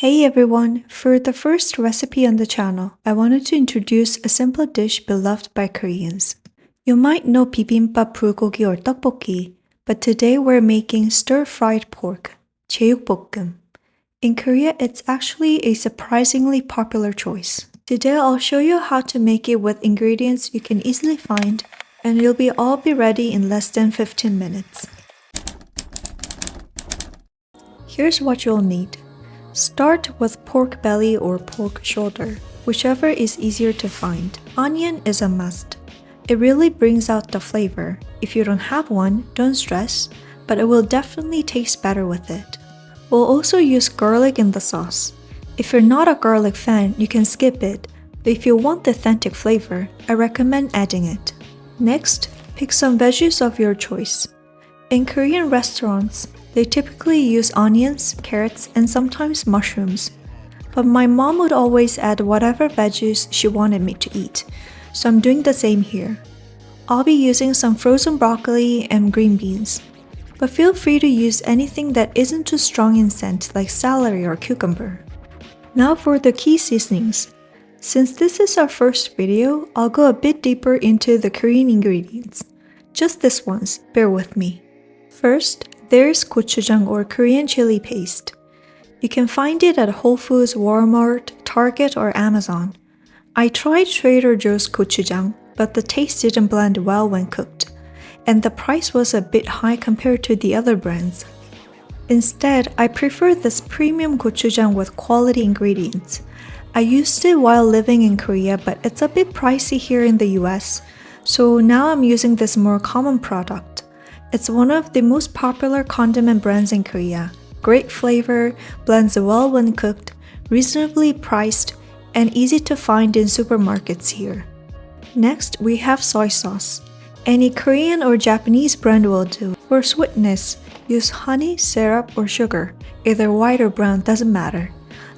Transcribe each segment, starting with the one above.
Hey everyone! For the first recipe on the channel, I wanted to introduce a simple dish beloved by Koreans. You might know bibimbap bulgogi or tteokbokki, but today we're making stir-fried pork, 제육볶음. In Korea, it's actually a surprisingly popular choice. Today I'll show you how to make it with ingredients you can easily find, and you'll all be ready in less than 15 minutes. Here's what you'll need. Start with pork belly or pork shoulder, whichever is easier to find. Onion is a must. It really brings out the flavor. If you don't have one, don't stress, but it will definitely taste better with it. We'll also use garlic in the sauce. If you're not a garlic fan, you can skip it, but if you want the authentic flavor, I recommend adding it. Next, pick some veggies of your choice. In Korean restaurants, they typically use onions, carrots, and sometimes mushrooms. But my mom would always add whatever veggies she wanted me to eat, so I'm doing the same here. I'll be using some frozen broccoli and green beans. But feel free to use anything that isn't too strong in scent like celery or cucumber. Now for the key seasonings. Since this is our first video, I'll go a bit deeper into the Korean ingredients. Just this once, bear with me. First, there's gochujang or Korean chili paste. You can find it at Whole Foods, Walmart, Target, or Amazon. I tried Trader Joe's gochujang, but the taste didn't blend well when cooked, and the price was a bit high compared to the other brands. Instead, I prefer this premium gochujang with quality ingredients. I used it while living in Korea, but it's a bit pricey here in the US, so now I'm using this more common product. It's one of the most popular condiment brands in Korea. Great flavor, blends well when cooked, reasonably priced, and easy to find in supermarkets here. Next, we have soy sauce. Any Korean or Japanese brand will do. For sweetness, use honey, syrup, or sugar. Either white or brown doesn't matter.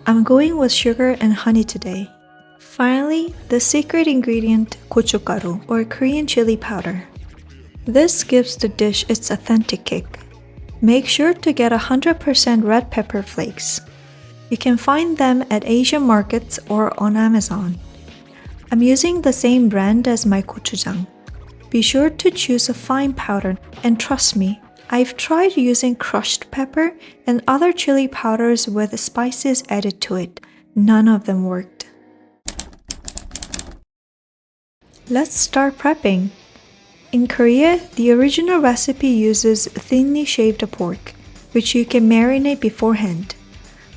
I'm going with sugar and honey today. Finally, the secret ingredient, gochugaru, or Korean chili powder. This gives the dish its authentic kick. Make sure to get 100% red pepper flakes. You can find them at Asian markets or on Amazon. I'm using the same brand as my gochujang. Be sure to choose a fine powder, and trust me, I've tried using crushed pepper and other chili powders with spices added to it. None of them worked. Let's start prepping. In Korea, the original recipe uses thinly shaved pork, which you can marinate beforehand.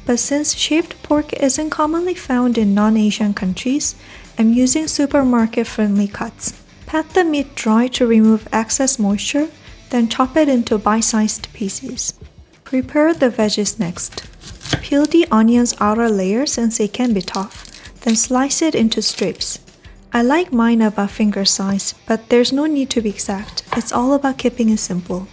But since shaved pork isn't commonly found in non-Asian countries, I'm using supermarket-friendly cuts. Pat the meat dry to remove excess moisture, then chop it into bite-sized pieces. Prepare the veggies next. Peel the onion's outer layer since it can be tough, then slice it into strips. I like mine about finger size, but there's no need to be exact. It's all about keeping it simple.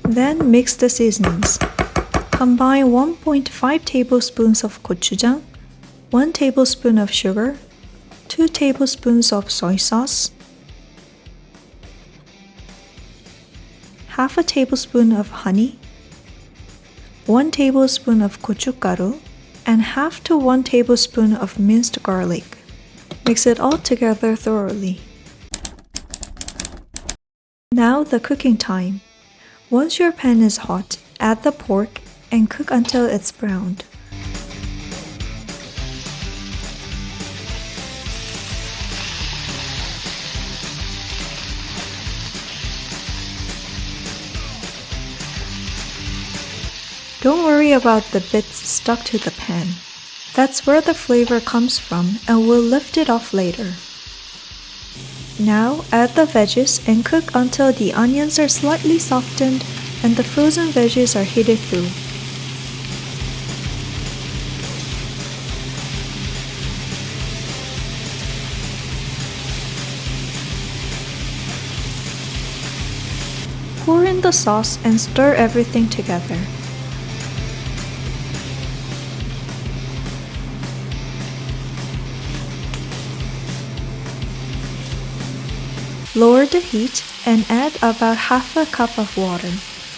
Then mix the seasonings. Combine 1.5 tablespoons of gochujang, 1 tablespoon of sugar, 2 tablespoons of soy sauce, half a tablespoon of honey, 1 tablespoon of gochugaru, and half to 1 tablespoon of minced garlic. Mix it all together thoroughly. Now the cooking time. Once your pan is hot, add the pork and cook until it's browned. Don't worry about the bits stuck to the pan. That's where the flavor comes from, and we'll lift it off later. Now add the veggies and cook until the onions are slightly softened and the frozen veggies are heated through. Pour in the sauce and stir everything together. Lower the heat and add about half a cup of water,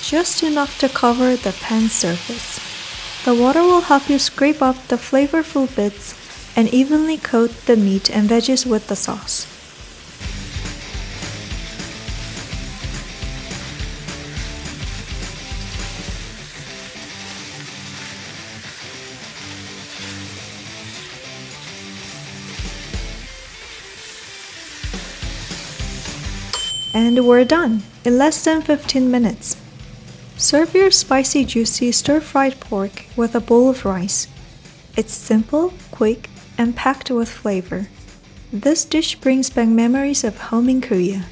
just enough to cover the pan surface. The water will help you scrape up the flavorful bits and evenly coat the meat and veggies with the sauce. And we're done in less than 15 minutes. Serve your spicy, juicy stir-fried pork with a bowl of rice. It's simple, quick, and packed with flavor. This dish brings back memories of home in Korea.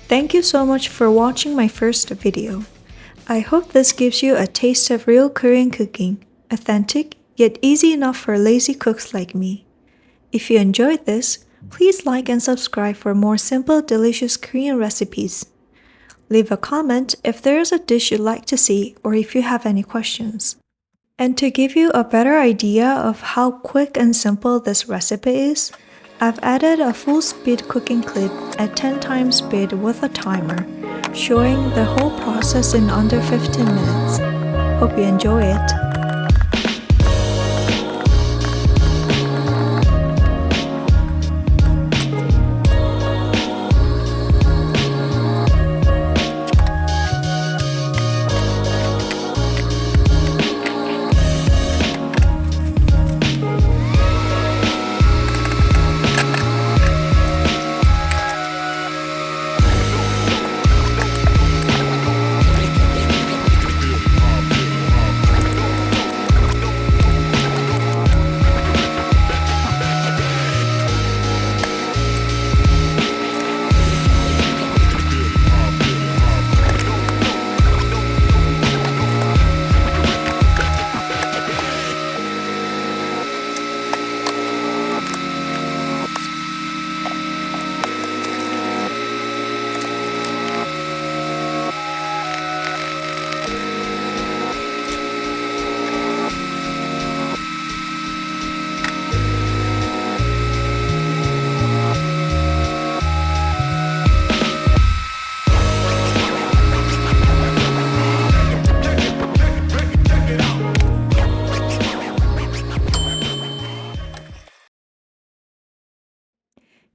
Thank you so much for watching my first video. I hope this gives you a taste of real Korean cooking, authentic yet easy enough for lazy cooks like me. If you enjoyed this, please like and subscribe for more simple, delicious Korean recipes. Leave a comment if there is a dish you'd like to see or if you have any questions. And to give you a better idea of how quick and simple this recipe is, I've added a full speed cooking clip at 10 times speed with a timer, showing the whole process in under 15 minutes. Hope you enjoy it.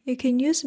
You can use